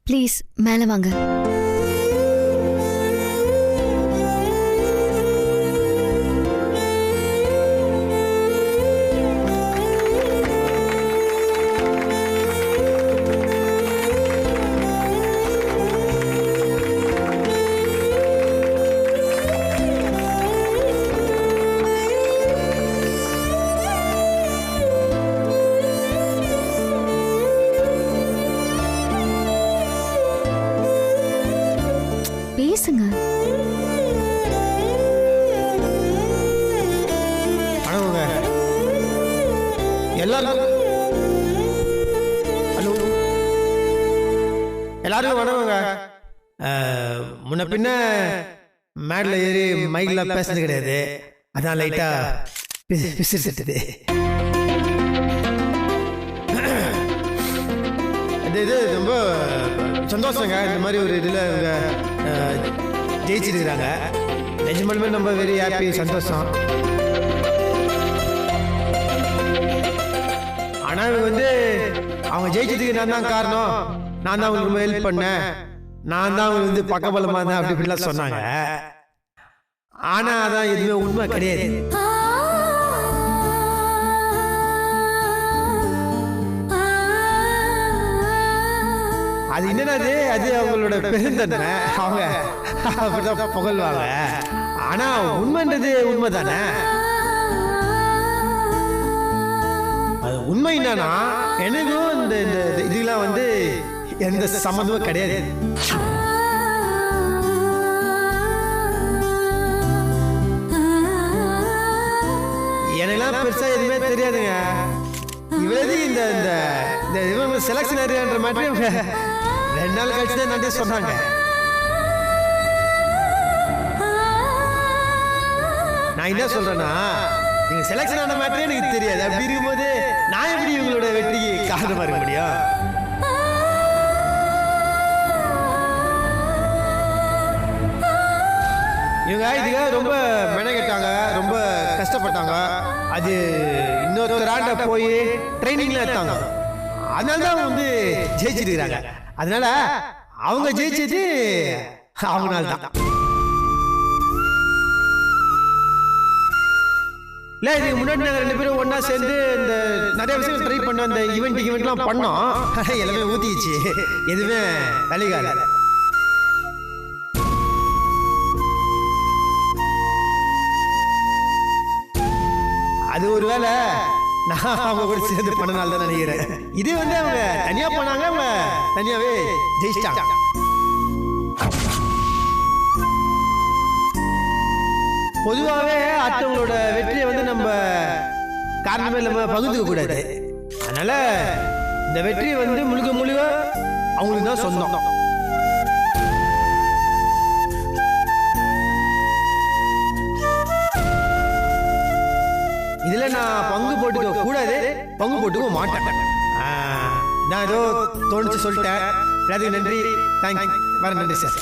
Please மேலே வாங்க. பேசுங்க. வணக்கங்க எல்லாரும். ஹலோ எல்லாரும் வணக்கங்க. முன்ன பின்ன மேடில் ஏறி மைக்கில் பேசுறது கிடையாது, அதான் லைட்டா பிசிட்டு. இது ரொம்ப சந்தோஷங்க. இந்த மாதிரி ஒரு இதில் இவங்க ஜெயிச்சிருக்கிறாங்க. நிஜமாலுமே நம்ம வெரி ஹாப்பி, சந்தோஷம். ஆனால் அவங்க ஜெயிச்சதுக்கு நான் தான் காரணம், நான் தான் அவங்களுக்கு ரொம்ப ஹெல்ப் பண்ணேன், நான் தான் அவங்க பக்கபலமாக இருந்தேன் அப்படி இப்படிலாம் சொன்னாங்க. ஆனால் அதான் எதுவுமே உண்மை கிடையாது. அது என்னது, அது அவங்களோட பெருந்தன்மை, அவங்க அப்படிதான் புகழ்வாங்க. ஆனா உண்மைன்றது உண்மை தானே. அது உண்மை என்னன்னா எனக்கும் இந்த இதெல்லாம் எந்த சம்மந்தமும் கிடையாது. எனக்கெல்லாம் பெருசா எதுவுமே தெரியாதுங்க. இவ்வளவு இந்த இவங்க செலக்ஷன் ஏரியான்ற மாதிரி 2 நாள் கழிச்சு தான் நன்றி சொன்னாங்க. நான் என்ன சொல்றேன்னா, நீங்க செலக்ஷன் ஆன மாட்டே எனக்கு தெரியாது. அப்படி இருக்கும்போது நான் எப்படி இவங்களோட வெற்றிக்கு காரணமா இருக்க முடியும்? இவங்க இதுக்காக ரொம்ப மெனக்கெட்டாங்க, ரொம்ப கஷ்டப்பட்டாங்க. அது இன்னொருத்தராண்ட போய் ட்ரைனிங்ல எடுத்தாங்க. அதனால தான் அவங்க ஜெயிச்சிருக்கிறாங்க. அதனால அவங்க ஜெயிச்சது அவங்களால தான். இல்லை, இதுக்கு முன்னாடி நாங்கள் 2 பேரும் ஒன்றா சேர்ந்து இந்த நிறைய விஷயங்கள் ட்ரை பண்ணோம். அந்த ஈவெண்ட்லாம் பண்ணோம். எல்லாமே ஊற்றிச்சு, எதுவுமே வேலைக்கால. அது ஒரு வேலை நான் அவங்க கூட சேர்ந்து பண்ணனால தான் நினைக்கிறேன். இது அவங்க தனியா பண்ணாங்க, அவங்க தனியாவே ஜெயிச்சிட்டாங்க. பொதுவாகவே அடுத்தவங்களோட வெற்றியை நம்ம காரணமே இல்லாம பகிர்ந்துக்க கூடாது. அதனால இந்த வெற்றி முழுக்க முழுக்க அவங்களுக்கு தான் சொந்தம். இதுல நான் பங்கு போட்டுக்க கூடாது, பங்கு போட்டுக்க மாட்டேன். நான் ஏதோ தோணுச்சு சொல்லிட்டேன். அதுக்கு நன்றி, தேங்க்ஸ், வர நன்றி sir.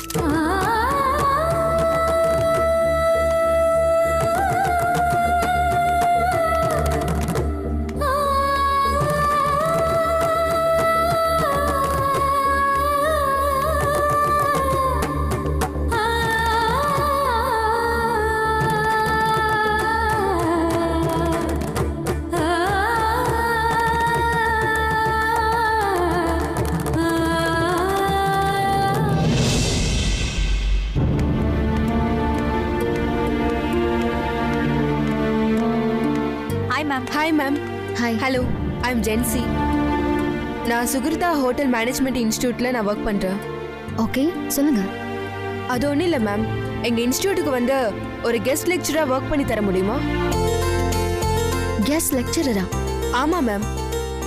Hi ma'am. Hi. Hello. I'm Jency. நான் சுகிருதா ஹோட்டல் மேனேஜ்மெண்ட் இன்ஸ்டிடியூட்ல நான் ஒர்க் பண்றேன். ஓகே, சொல்லுங்க. அது ஒன்றும் இல்லை மேம், எங்க இன்ஸ்டிடியூட்டுக்கு ஒரு கெஸ்ட் லெக்சரா ஒர்க் பண்ணி தர முடியுமா? கெஸ்ட் லெக்சரரா? ஆமா மேம்,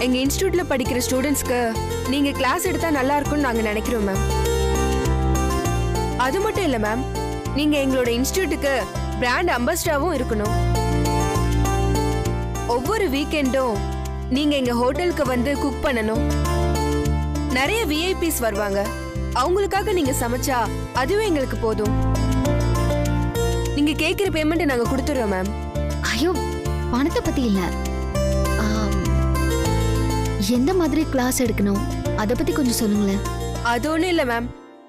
எங்க இன்ஸ்டிடியூட்ல படிக்கிற ஸ்டூடெண்ட்ஸ்க்கு நீங்க கிளாஸ் எடுத்தா நல்லா இருக்கும்னு நாங்க நினைக்கிறோம் மேம். அது மட்டும் இல்லை மேம், நீங்க எங்களோட இன்ஸ்டிடியூட்டுக்கு பிராண்ட் அம்பாசிடராவும் இருக்கணும். ஒவ்வொரு வீக்கெண்டும் நீங்க எங்க ஹோட்டலுக்கு குக் பண்ணணும். நிறைய விஐபிஸ் வருவாங்க, அவங்களுக்காக நீங்க சமைச்சா அதுவே எங்களுக்கு போதும். நீங்க கேக்குற பேமெண்ட் நாங்க கொடுத்துறோம் மேம். ஐயோ, பணத்தை பத்தி இல்ல, எந்த மாதிரி கிளாஸ் எடுக்கணும் அத பத்தி கொஞ்சம் சொல்லுங்களேன். அது ஒண்ணும் இல்ல மேம்.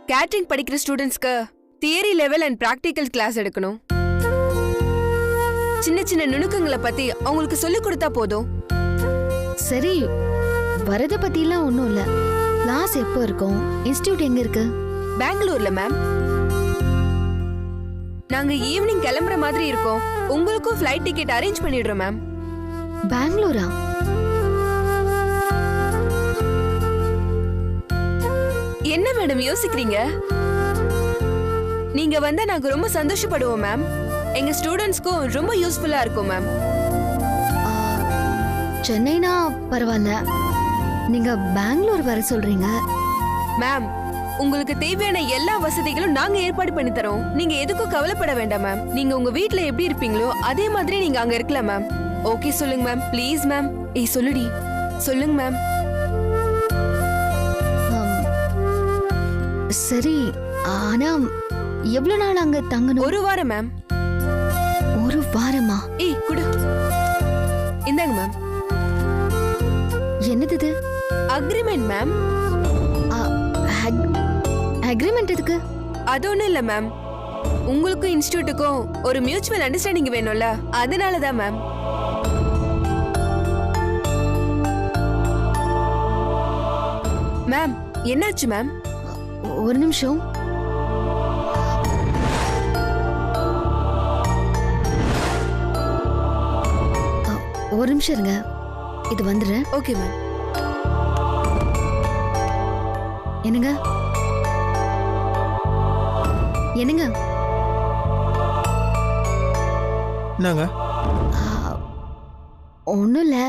கேட்டரிங் படிக்கிற ஸ்டூடெண்ட்ஸ்க்கு theory level and practical class எடுக்கணும். சின்ன சின்ன நுணுக்கங்களை பத்தி அவங்களுக்கு சொல்லி கொடுத்தா போதும். சரி, வரத பத்திலாம் ஒண்ணும் இல்ல. கிளாஸ் எப்போ இருக்கும்? இன்ஸ்டிடியூட் எங்க இருக்கு? பெங்களூர்ல மேம். நாங்க ஈவினிங் கிளம்புற மாதிரி இருக்கோம். உங்களுக்கும் ஃப்ளைட் டிக்கெட் அரேஞ்ச் பண்ணிடுறோம் மேம். பெங்களூரா? என்ன மேடம் யோசிக்கிறீங்க? நீங்க வந்தா நாங்க ரொம்ப சந்தோஷப்படுவோம் மேம். எங்க ஸ்டூடெண்ட்ஸ்க்கும் ரொம்ப யூஸ்ஃபுல்லா இருக்கும் மேம். சென்னைனா பரவாயில்ல, நீங்க பெங்களூர் வர சொல்றீங்க. மேம், உங்களுக்கு தேவையான எல்லா வசதிகளும் நாங்க ஏற்பாடு பண்ணி தரோம். நீங்க எதுக்கும் கவலைப்பட வேண்டாம் மேம். நீங்க உங்க வீட்ல எப்படி இருப்பீங்களோ அதே மாதிரி நீங்க அங்க இருக்கலாம் மேம். ஓகே சொல்லுங்க மேம், ப்ளீஸ் மேம். ஏய் சொல்லுடி, சொல்லுங்க மேம். சரி, ஆனா எவ்வளவு நாள் அங்க தங்கணும்? ஒரு வாரம் மேம். ஒரு வாரமா? ஏய் குடு, இந்தாங்க மேம். என்னது இது? Agreement ma'am. அக்ரிமெண்ட் எதுக்கு? அது ஒண்ணும் இல்ல மேம். உங்களுக்கும் இன்ஸ்டிடியூட்டுக்கும் ஒரு மியூச்சுவல் அண்டர்ஸ்டாண்டிங் வேணும்ல, அதனாலதான் மேம். மேம், என்னாச்சு மேம்? ஒரு நிமிஷம். ஒரு நிமிஷம் இருங்க, இது வந்துடுறேன். Okay ma'am. என்னங்க என்னங்க? என்னங்க? ஒன்றும் இல்லை,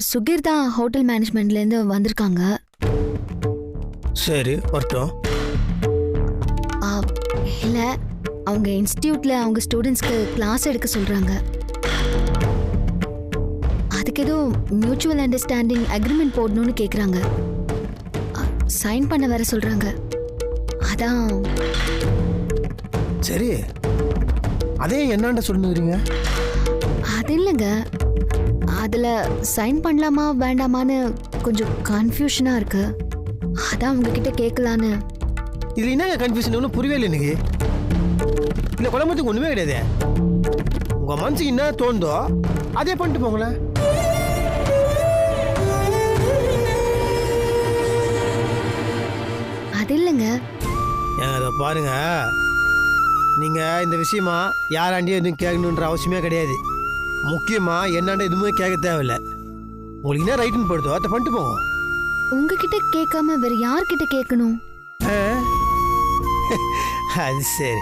சுகீர் தான் ஹோட்டல் மேனேஜ்மெண்ட்லேருந்து வந்திருக்காங்க. சரி, வரட்டும். இல்லை, அவங்க இன்ஸ்டிடியூட்டில் அவங்க ஸ்டூடெண்ட்ஸ்க்கு கிளாஸ் எடுக்க சொல்கிறாங்க. அதுக்கு ஏதோ மியூச்சுவல் அண்டர்ஸ்டாண்டிங் அக்ரிமெண்ட் போடணும்னு கேட்குறாங்க. சைன் பண்ண வர சொல்கிறாங்க. அதான். சரி, அதே என்னாண்ட சொல்லுங்கிறீங்க? அது இல்லைங்க, அதில் சைன் பண்ணலாமா வேண்டாமான்னு கொஞ்சம் கன்ஃபியூஷனாக இருக்கு. அதான் உங்ககிட்ட கேட்கலான்னு. இதில் என்னங்க கன்ஃபியூஷன்? ஒன்றும் புரியவே இல்லை எனக்கு. இந்த குழம்புக்கு ஒன்றுமே கிடையாது. உங்கள் மனசுக்கு என்ன தோணுதோ அதே பண்ணிட்டு போங்களேன். அது இல்லைங்க. ஏங்க அதை பாருங்க, நீங்கள் இந்த விஷயமா யாராண்டியும் எதுவும் கேட்கணுன்ற அவசியமே கிடையாது. முக்கியமாக என்னாண்ட எதுவுமே கேட்க தேவையில்லை. உங்களுக்கு என்ன ரைட்டுன்னு படுதோ அதை பண்ணிட்டு போங்க. உங்ககிட்ட கேட்காம வேற யார்கிட்ட கேட்கணும்? அது சரி,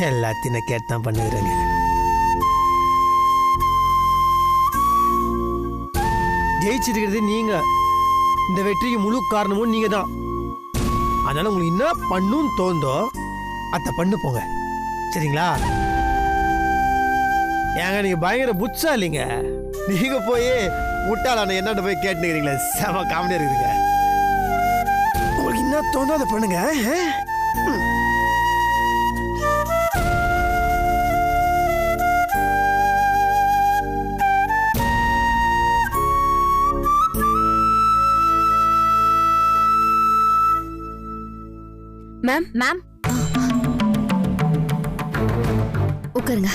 எல்லாத்தையும் நான் கேட்டுதான் பண்ணுகிறேங்க. ஜெயிச்சிருக்கிறது நீங்க. இந்த வெற்றிக்கு முழு காரணமும் நீங்க தான். அதனால உங்களுக்கு என்ன பண்ணுன்னு தோந்தோ அதை பண்ணு போங்க, சரிங்களா? ஏங்க நீங்க பயங்கர புட்சாலிங்க. நீங்க போய் முட்டாளான என்னட்ட போய் கேட்டுக்கிறீங்களே, செம காமெடியா இருக்குதுங்க. உங்களுக்கு என்ன தோந்தோ அதை பண்ணுங்க. மேம், மேம் உட்காருங்க.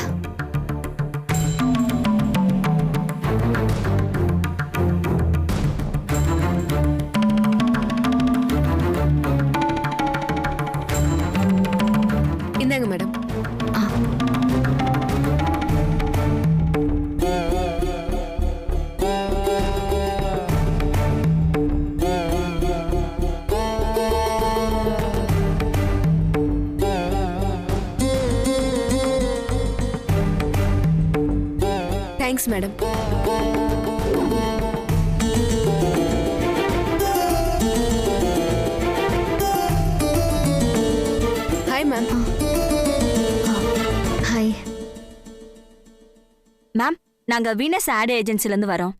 இந்தாங்க madam. Thanks madam. Hi ma'am. Hi ma'am, நாங்க வீனஸ் ஆட் ஏஜென்சில இருந்து வரோம்.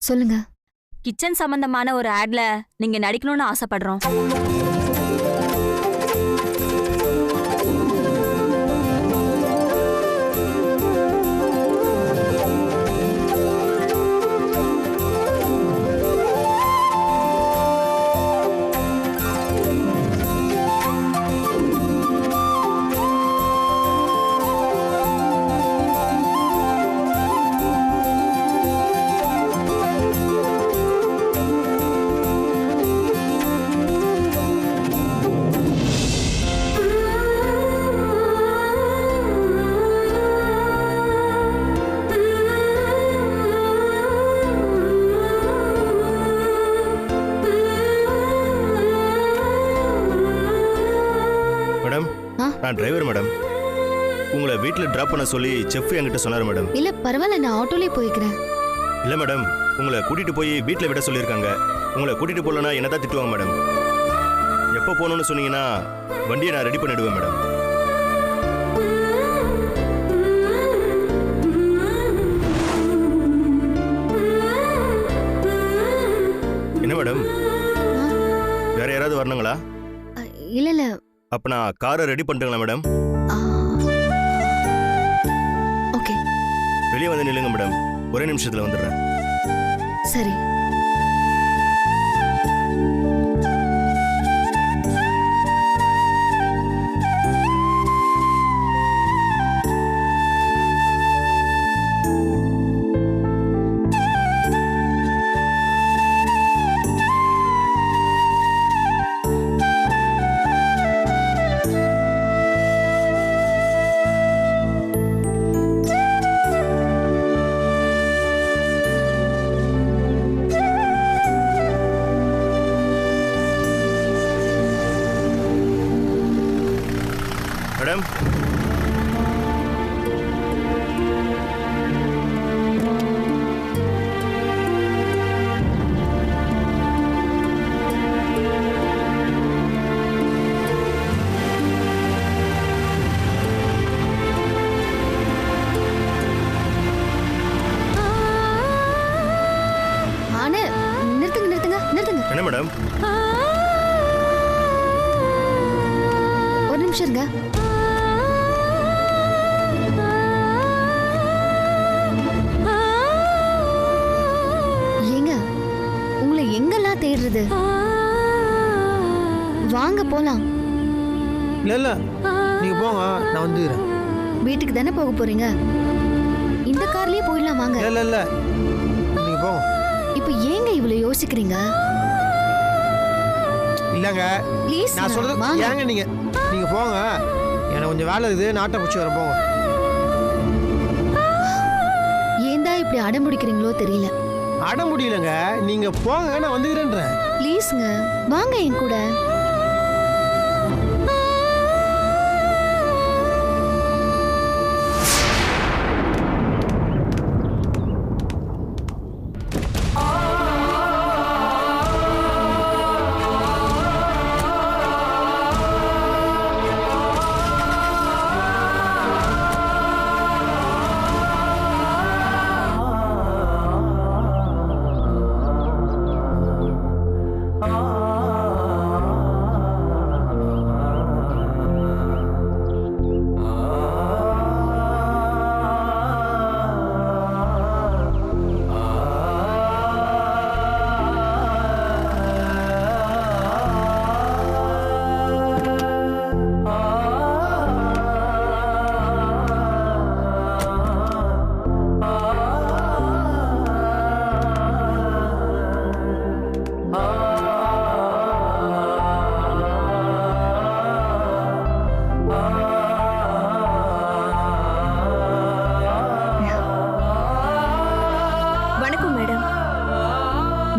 சொல்லுங்க. கிச்சன் சம்பந்தமான ஒரு ஆட்ல நீங்க நடிக்கணும்னு ஆசைப்படுறோம். நான் டிரைவர் மேடம். உங்களை வீட்டில் ட்ராப் பண்ண சொல்லி செஃப் என்கிட்ட சொன்னார் மேடம். இல்ல பரவாயில்ல, நான் ஆட்டோலயே போய்க்கிறேன். இல்லை மேடம், உங்களை கூட்டிகிட்டு போய் வீட்டில் விட சொல்லியிருக்காங்க. உங்களை கூட்டிகிட்டு போகலன்னா என்ன தான் திட்டுவாங்க மேடம். எப்போ போகணுன்னு சொன்னீங்கன்னா வண்டியை நான் ரெடி பண்ணிவிடுவேன் மேடம். என்ன மேடம், வேற யாராவது வரணுங்களா? இல்ல இல்ல. அப்போ நான் காரை ரெடி பண்ணிட்டுங்களா மேடம்? ஓகே. வெளியே வந்து நில்லுங்க மேடம், ஒரே நிமிஷத்தில் வந்துடுறேன். சரி. மேடம், ஆனா நிறுத்துங்க நிறுத்துங்க நிறுத்துங்க. என்ன மேடம்? ஒரு நிமிஷம் இருங்க. ஏங்க, உங்களை எங்கெல்லாம் தேடுறது? வாங்க போலாம். இல்லை இல்லை, நீங்கள் போங்க, நான் வந்துக்கிறேன். வீட்டுக்கு தானே போக போறீங்க? இந்த கார்லயே போயிடலாம் வாங்க. இல்லை இல்லை, நீங்கள் போங்க. இப்போ ஏங்க இவ்வளவு யோசிக்கிறீங்க? இல்லைங்க, ப்ளீஸ் நான் சொல்றது வாங்க. ஏங்க நீங்கள் போங்க, எனக்கு கொஞ்சம் வேலை இருக்குது, நாட்டை பிடிச்சி வர போங்க. ஏன்டா இப்படி அடம் பிடிக்கிறீங்களோ தெரியல. அட முடியலங்க, நீங்கள் போங்க, நான் வந்துக்கிறேன்றேன். ப்ளீஸ்ங்க வாங்க என் கூட.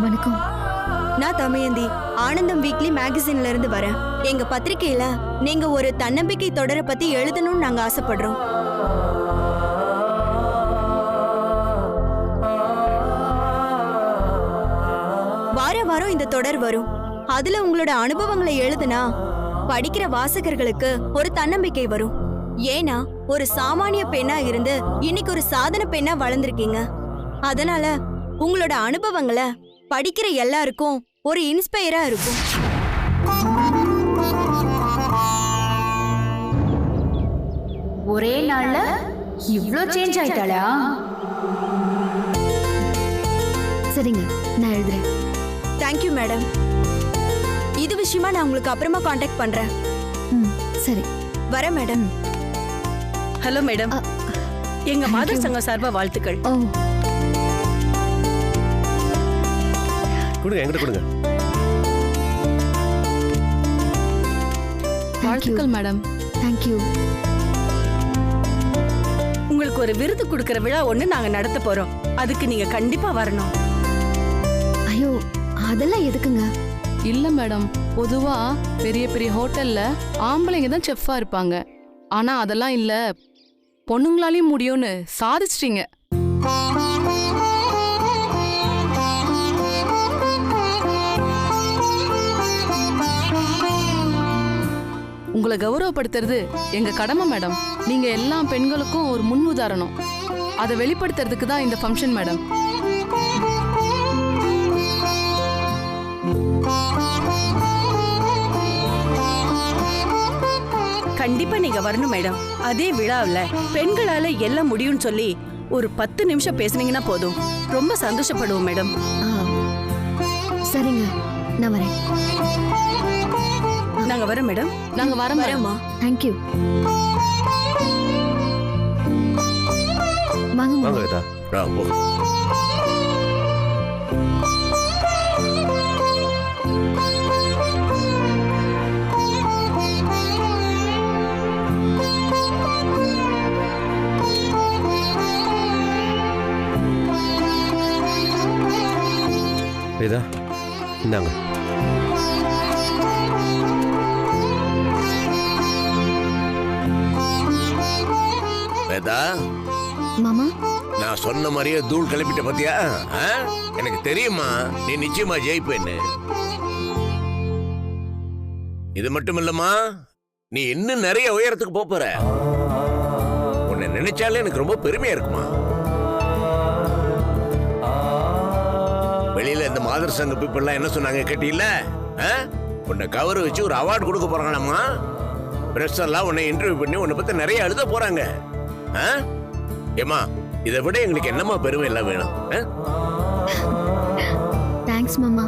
வணக்கம். நான் தமயந்தி, ஆனந்தம் வீக்லி மேகசின்ல இருந்து வரேன். எங்க பத்திரிக்கையில நீங்க ஒரு தன்னம்பிக்கை தொடரை பத்தி எழுதணும்னு நாங்க ஆசைப்படுறோம். வாரம் வாரம் இந்த தொடர் வரும். அதுல உங்களோட அனுபவங்களை எழுதுனா படிக்கிற வாசகர்களுக்கு ஒரு தன்னம்பிக்கை வரும். ஏன்னா ஒரு சாமானிய பெண்ணா இருந்து இன்னைக்கு ஒரு சாதனை பெண்ணா வளர்ந்துருக்கீங்க. அதனால உங்களோட அனுபவங்களை படிக்கிற எல்லாருக்கும் ஒரு இன்ஸ்பயரா இருக்கும். ஒரே நாள்ல இவ்ளோ சேஞ்ச் ஆயிட்டாளா? சரிங்க, நான் எழுதுறேன். Thank you madam. இது விஷயமா நான் உங்களுக்கு அப்புறமா காண்டாக்ட் பண்றேன். சரி, வரேன் மேடம். ஹலோ மேடம், எங்க மாதர் சங்க சார்பா வாழ்த்துக்கள். ஓ கொடுங்க, எங்கிட்ட கொடுங்க. வாழ்த்துக்கள் மேடம். தேங்க்யூ. உங்களுக்கு ஒரு விருது கொடுக்கிற விழா ஒண்ணு நாங்க நடத்த போறோம். அதுக்கு நீங்க கண்டிப்பா வரணும். ஐயோ, அதெல்லாம் எதுக்குங்க? இல்ல மேடம், பொதுவா பெரிய பெரிய ஹோட்டல்ல ஆம்பளைங்க தான் செஃப்பா இருப்பாங்க. ஆனா அதெல்லாம் இல்ல, பொண்ணுங்களாலையும் முடியும்னு சாதிச்சிட்டீங்க. உங்களை கௌரவப்படுத்துறது எங்க கடமை மேடம். நீங்க எல்லா பெண்களுக்கும் ஒரு முன் உதாரணம். அதை வெளிப்படுத்துறதுக்கு தான் இந்த ஃபங்க்ஷன் மேடம். கண்டிப்பா நீங்க வரணும் மேடம். அதே விழாவில் பெண்களால எல்லாம் முடியும்னு சொல்லி ஒரு 10 நிமிஷம் பேசுனீங்கன்னா போதும். ரொம்ப சந்தோஷப்படுவோம் மேடம். சரிங்க, நான் வரேன். நாங்க வரோம் மேடம். நாங்க வரோம் வரேம்மா. தேங்க்யூ. வாங்க வாங்க வேதா. போ. வேதா, இந்தாங்க. வேதா, மாமா, நான் சொன்ன மாதிரியே தூள் கிளப்பிட்ட பாத்தியா? எனக்கு தெரியுமா நீ நிச்சயமா ஜெயிப்பேன்னு. இது மட்டும் இல்லம்மா, நீ இன்னும் நிறைய உயரத்துக்கு போற. உன்னை நினைச்சாலே எனக்கு ரொம்ப பெருமையா இருக்குமா. வெளியில இந்த மாதர் சங்க பீப்பிள்லாம் என்ன சொன்னாங்க கேட்டீல்ல? உன்னை கவர வச்சு ஒரு அவார்டு கொடுக்க போறாங்களாமா. பிரஸ் எல்லாம் உன்னை இன்டர்வியூ பண்ணி உன்னை பத்தி நிறைய எழுத போறாங்க. ஏமா, இதை விட எங்களுக்கு என்னமா பெருமை எல்லாம் வேணும்? தேங்க்ஸ் மாமா.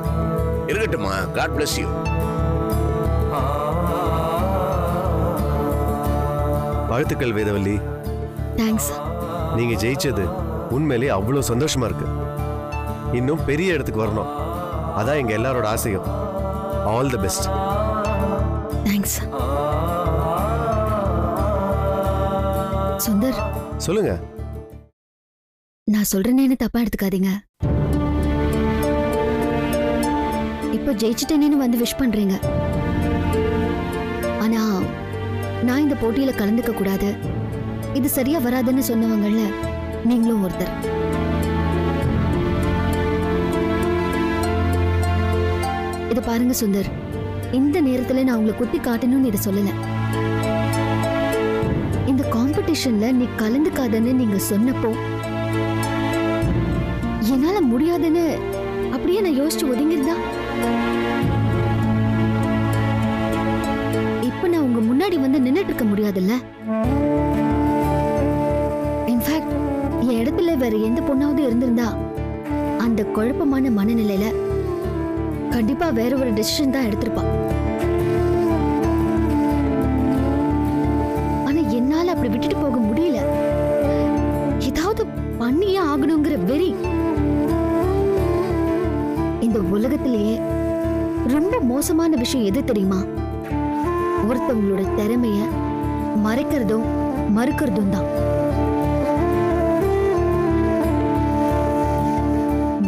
இருக்கட்டுமா. God bless you. வாழ்த்துக்கள் வேதவல்லி. தேங்க்ஸ். நீங்க ஜெயிச்சது உண்மையிலேயே அவ்வளவு சந்தோஷமா இருக்கு. இன்னும் பெரிய இடத்துக்கு வரணும், அதான் எங்க எல்லாரோட ஆசையும். All the best. Thanks. Sundar, சொல்லுங்க. நான் சொல்றேன்னு தப்பா எடுத்துக்காதீங்க. இப்ப ஜெயிச்சிட்டேன்னு வந்து விஷ் பண்றீங்க. ஆனா நான் இந்த போட்டியில கலந்துக்க கூடாது, இது சரியா வராதுன்னு சொன்னவங்கல்ல நீங்களும் ஒருத்தர். இத பாருங்க சுந்தர், இந்த நேரத்துல நான் உங்களை குத்தி காட்டணும்னு இதை சொல்லல. இந்த காம்படிஷன்ல நீ கலந்துக்காதன்னு நீங்க சொன்னப்போ என்னால முடியாதுன்னு அப்படியே நான் யோசிச்சு ஒதுங்கிருந்தா, இப்ப நான் உங்க முன்னாடி வந்து நின்னுட்டு இருக்க முடியாதுல்ல. இன்ஃபேக்ட் என் இடத்துல வேற எந்த பொண்ணாவது இருந்திருந்தா அந்த குழப்பமான மனநிலையில கண்டிப்பா வேற ஒரு டெசிஷன் தான் எடுத்திருப்பா. ஆனா என்னால அப்படி விட்டுட்டு போக முடியல. ஏதாவது பண்ணியே ஆகணுங்கிற வெறி. இந்த உலகத்திலேயே ரொம்ப மோசமான விஷயம் எது தெரியுமா? ஒருத்தவங்களோட திறமைய மறைக்கிறதும் மறுக்கிறதும் தான்.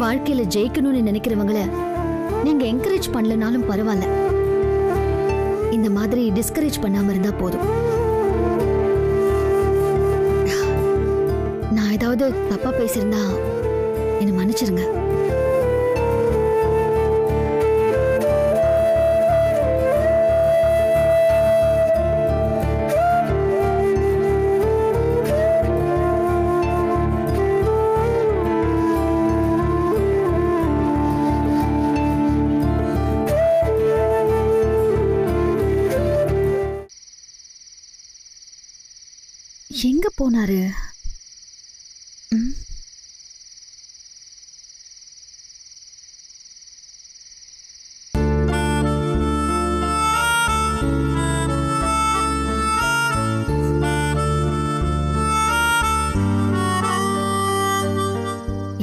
வாழ்க்கையில ஜெயிக்கணும்னு நினைக்கிறவங்கள நீங்க என்கரேஜ் பண்ணலனாலும் பரவாயில்ல, இந்த மாதிரி டிஸ்கரேஜ் பண்ணாம இருந்தா போதும். நான் ஏதாவது தப்பா பேசியிருந்தா என்ன மன்னிச்சிருங்க. எங்க போனாரு?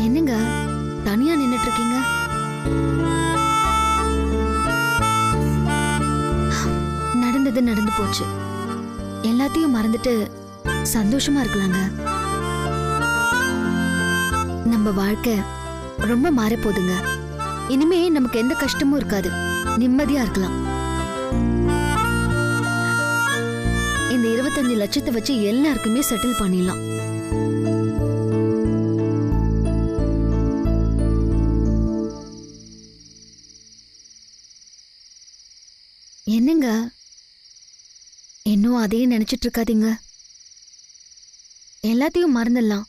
என்னங்க தனியா நின்னுட்டு இருக்கீங்க? நடந்தது நடந்து போச்சு, எல்லாத்தையும் மறந்துட்டு சந்தோஷமா இருக்கலாங்க. நம்ம வாழ்க்கை ரொம்ப மாற போகுதுங்க. இனிமே நமக்கு எந்த கஷ்டமும் இருக்காது, நிம்மதியா இருக்கலாம். இந்த 25 லட்சத்தை வச்சு எல்லாருக்குமே செட்டில் பண்ணிடலாம். என்னங்க இன்னும் அதையே நினைச்சிட்டு இருக்காதீங்க. எல்லாத்தையும் மறந்துடலாம்.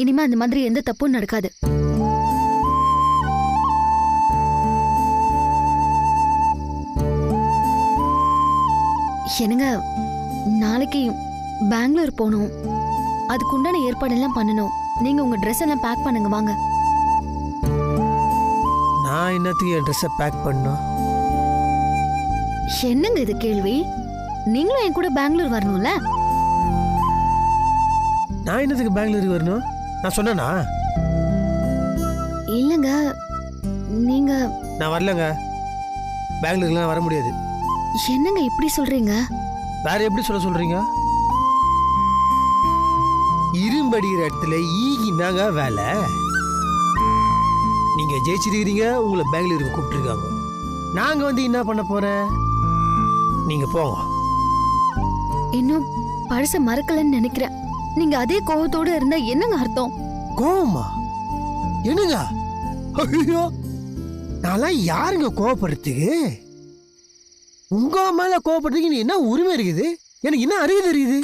இனிமே அந்த மாதிரி எந்த தப்பும் நடக்காது. என்னங்க நாளைக்கு பெங்களூர் போகணும். அதுக்குண்டான ஏற்பாடெல்லாம் பண்ணணும். நீங்க உங்க ட்ரெஸ் எல்லாம் பேக் பண்ணுங்க வாங்க. நான் என்னத்துக்கு என் ட்ரெஸ்ஸை பேக் பண்ணோம்? என்னங்க இது கேள்வி? நீங்களும் என் கூட பெங்களூர் வரணும்ல? நான் என்னத்துக்கு பெங்களூருக்கு வரணும்? நான் சொன்னேனா? இல்லங்க நீங்க. நான் வரலங்க. பெங்களூருக்குலாம் வர முடியாது. என்னங்க இப்படி சொல்றீங்க? வேற எப்படி சொல்றீங்க? இரும்படிக்கிற இடத்துல ஈகினாங்க வேலை. நீங்க ஜெயிச்சிருக்கிறீங்க, உங்களை பெங்களூருக்கு கூப்பிட்டுருக்காங்க. நாங்க வந்து என்ன பண்ண போறேன்? நீங்க போங்க. இன்னும் பழச மறக்கலன்னு நினைக்கிறேன். நீங்க அதே கோவத்தோட இருந்தா என்னங்க அர்த்தம்? கோவமா? என்னங்க? ஐயோ, நான்லாம் யாருங்க கோவப்படுறதுக்கு? உங்க மேல கோவப்படுறதுக்கு என்ன உரிமை இருக்குது? எனக்கு என்ன அறிவு தெரியுது?